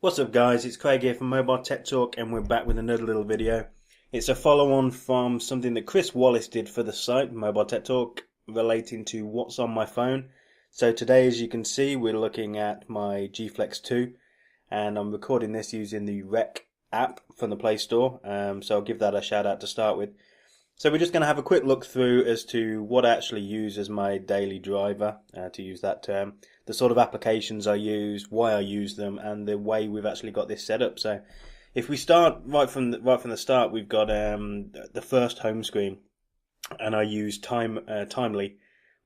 What's up guys, it's Craig here from MobileTechTalk and we're back with another little video. It's a follow-on from something that Chris Wallace did for the site, MobileTechTalk, relating to what's on my phone. So today, as you can see, we're looking at my G Flex 2 and I'm recording this using the Rec app from the Play Store, so I'll give that a shout out to start with. So we're just going to have a quick look through as to what I actually use as my daily driver, to use that term, the sort of applications I use, why I use them, and the way we've actually got this set up. So if we start right from the start, we've got the first home screen, and I use Timely,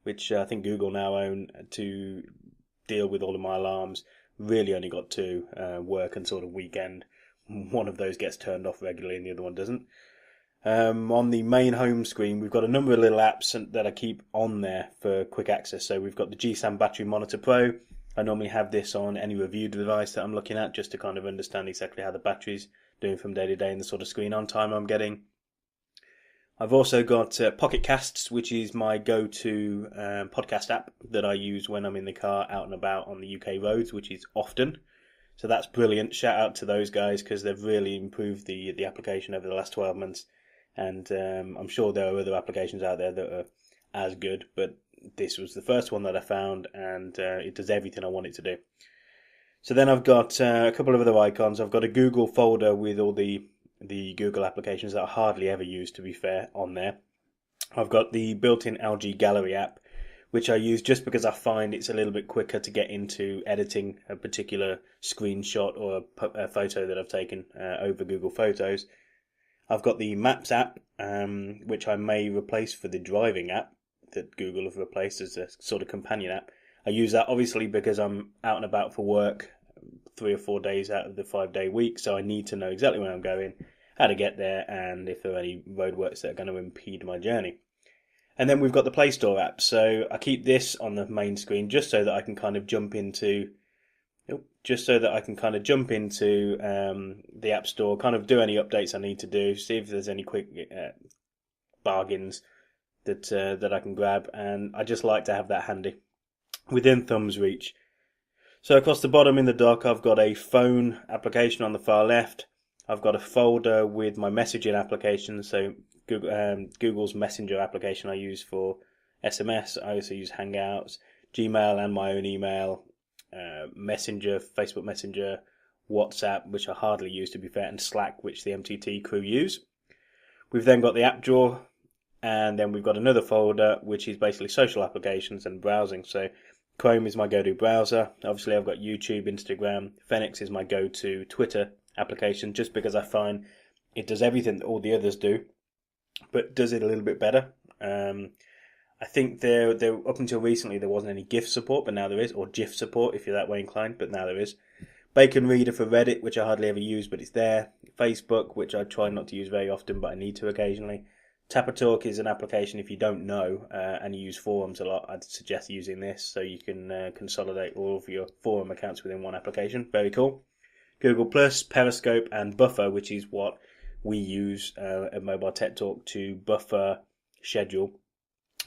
which I think Google now own, to deal with all of my alarms. Really only got two, work and sort of weekend. One of those gets turned off regularly and the other one doesn't. On the main home screen, we've got a number of little apps that I keep on there for quick access. So we've got the G-SAM Battery Monitor Pro. I normally have this on any review device that I'm looking at, just to kind of understand exactly how the battery's doing from day to day and the sort of screen on time I'm getting. I've also got Pocket Casts, which is my go-to podcast app that I use when I'm in the car out and about on the UK roads, which is often. So that's brilliant. Shout out to those guys because they've really improved the application over the last 12 months. And I'm sure there are other applications out there that are as good, but this was the first one that I found, and it does everything I want it to do. So then I've got a couple of other icons. I've got a Google folder with all the Google applications that I hardly ever use, to be fair, on there. I've got the built-in LG Gallery app, which I use just because I find it's a little bit quicker to get into editing a particular screenshot or a photo that I've taken over Google Photos. I've got the Maps app, which I may replace for the driving app that Google have replaced as a sort of companion app. I use that obviously because I'm out and about for work 3 or 4 days out of the 5-day week, so I need to know exactly where I'm going, how to get there, and if there are any roadworks that are going to impede my journey. And then we've got the Play Store app, so I keep this on the main screen just so that I can kind of jump into the App Store, kind of do any updates I need to do, see if there's any quick bargains that I can grab, and I just like to have that handy, within thumb's reach. So across the bottom in the dock, I've got a phone application on the far left. I've got a folder with my messaging applications, so Google's Messenger application I use for SMS. I also use Hangouts, Gmail and my own email, Messenger, Facebook Messenger, WhatsApp, which I hardly use to be fair, and Slack, which the MTT crew use. We've then got the app drawer, and then we've got another folder which is basically social applications and browsing. So Chrome is my go-to browser. Obviously I've got YouTube, Instagram. Fenix is my go-to Twitter application, just because I find it does everything that all the others do, but does it a little bit better. I think there up until recently there wasn't any GIF support, but now there is, or GIF support if you're that way inclined, but now there is. Bacon Reader for Reddit, which I hardly ever use, but it's there. Facebook, which I try not to use very often, but I need to occasionally. TapperTalk is an application if you don't know and you use forums a lot. I'd suggest using this so you can consolidate all of your forum accounts within one application. Very cool. Google Plus, Periscope, and Buffer, which is what we use at MobileTechTalk to buffer, schedule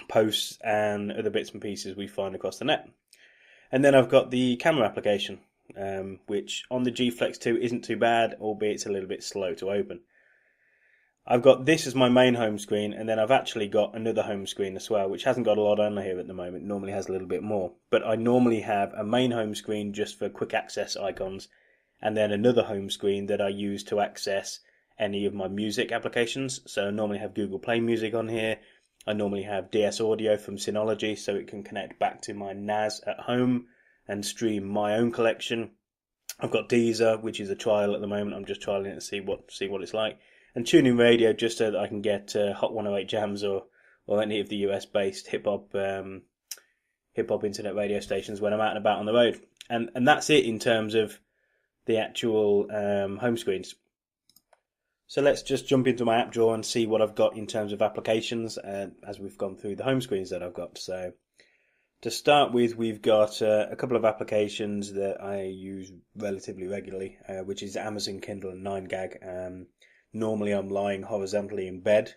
posts and other bits and pieces we find across the net. And then I've got the camera application, which on the G Flex 2 isn't too bad, albeit it's a little bit slow to open. I've got this as my main home screen, and then I've actually got another home screen as well, which hasn't got a lot on here at the moment. It normally has a little bit more, but I normally have a main home screen just for quick access icons, and then another home screen that I use to access any of my music applications. So I normally have Google Play Music on here. I normally have DS Audio from Synology, so it can connect back to my NAS at home and stream my own collection. I've got Deezer, which is a trial at the moment. I'm just trialing it to see what it's like. And tuning radio, just so that I can get Hot 108 Jams or any of the US-based hip hop internet radio stations when I'm out and about on the road. And that's it in terms of the actual home screens. So let's just jump into my app drawer and see what I've got in terms of applications as we've gone through the home screens that I've got. So to start with, we've got a couple of applications that I use relatively regularly, which is Amazon Kindle and 9gag. Normally I'm lying horizontally in bed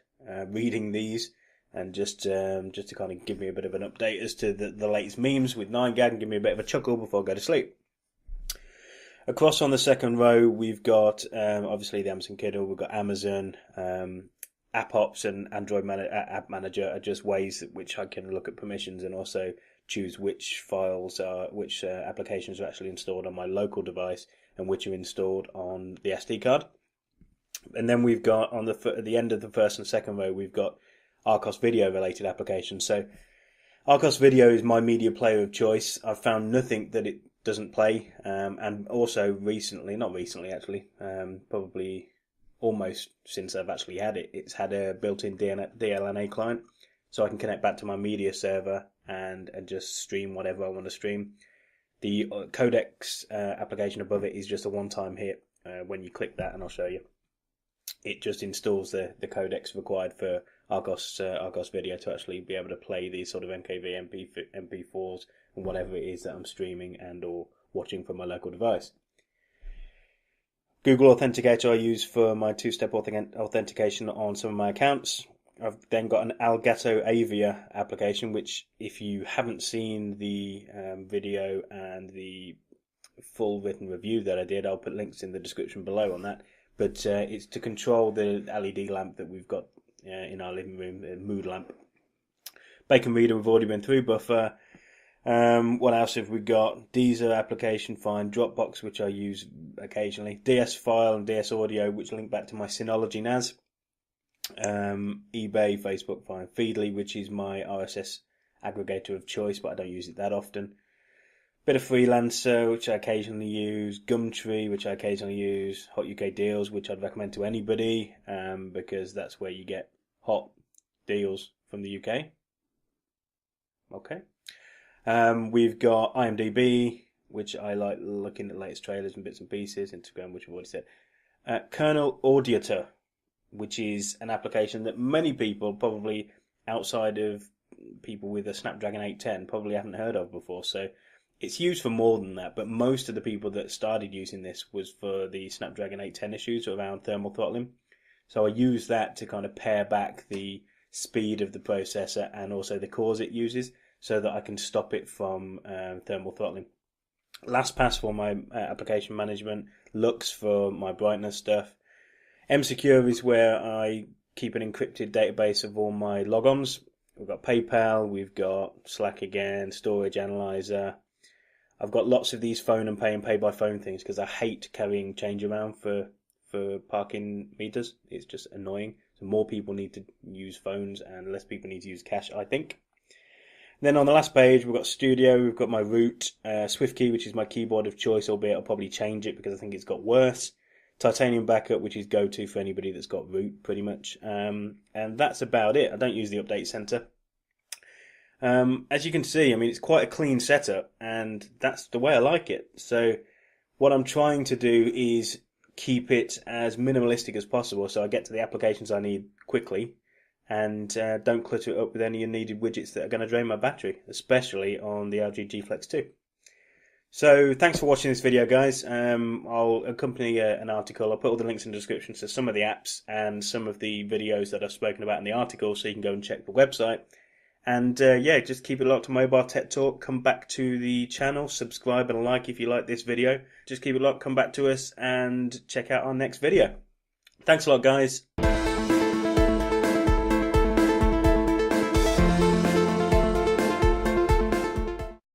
reading these, and just to kind of give me a bit of an update as to the latest memes with 9gag and give me a bit of a chuckle before I go to sleep. Across on the second row, we've got obviously the Amazon Kindle, we've got Amazon, App Ops and Android App Manager are just ways at which I can look at permissions and also choose which files which applications are actually installed on my local device and which are installed on the SD card. And then we've got at the end of the first and second row, we've got Archos video related applications. So Archos Video is my media player of choice. I've found nothing that it doesn't play, and also not recently actually, probably almost since I've actually had it, it's had a built-in DLNA client, so I can connect back to my media server and just stream whatever I want to stream. The codecs application above it is just a one-time hit. When you click that, and I'll show you, it just installs the codecs required for Archos Video to actually be able to play these sort of MKV, MP4s, and whatever it is that I'm streaming and or watching from my local device. Google Authenticator I use for my two-step authentication on some of my accounts. I've then got an Elgato Avia application, which if you haven't seen the video and the full written review that I did, I'll put links in the description below on that. But it's to control the LED lamp that we've got in our living room, the mood lamp. Bacon Reader we've already been through, Buffer. What else have we got? Deezer application, fine. Dropbox, which I use occasionally. DS File and DS Audio, which link back to my Synology NAS. eBay, Facebook, fine. Feedly, which is my RSS aggregator of choice, but I don't use it that often. Bit of Freelancer, which I occasionally use. Gumtree, which I occasionally use. Hot UK Deals, which I'd recommend to anybody, because that's where you get hot deals from the UK. Okay. We've got IMDb, which I like looking at latest trailers and bits and pieces. Instagram, which I've already said. Kernel Auditor, which is an application that many people, probably outside of people with a Snapdragon 810, probably haven't heard of before. So it's used for more than that, but most of the people that started using this was for the Snapdragon 810 issues around thermal throttling. So I use that to kind of pare back the speed of the processor and also the cores it uses, so that I can stop it from thermal throttling. LastPass for my application management, Lux for my brightness stuff. MSecure is where I keep an encrypted database of all my logons. We've got PayPal, we've got Slack again, Storage Analyzer. I've got lots of these phone and pay by phone things because I hate carrying change around for parking meters. It's just annoying. So more people need to use phones and less people need to use cash, I think. Then on the last page, we've got Studio, we've got my root, SwiftKey, which is my keyboard of choice, albeit I'll probably change it because I think it's got worse. Titanium Backup, which is go-to for anybody that's got root, pretty much. And that's about it. I don't use the Update Center. As you can see, I mean, it's quite a clean setup, and that's the way I like it. So what I'm trying to do is keep it as minimalistic as possible so I get to the applications I need quickly, and don't clutter it up with any unneeded widgets that are going to drain my battery, especially on the LG G Flex 2. So thanks for watching this video, guys. I'll accompany an article. I'll put all the links in the description to some of the apps and some of the videos that I've spoken about in the article, so you can go and check the website. And yeah, just keep it locked to Mobile Tech Talk. Come back to the channel, subscribe and like if you like this video. Just keep it locked, come back to us and check out our next video. Thanks a lot, guys.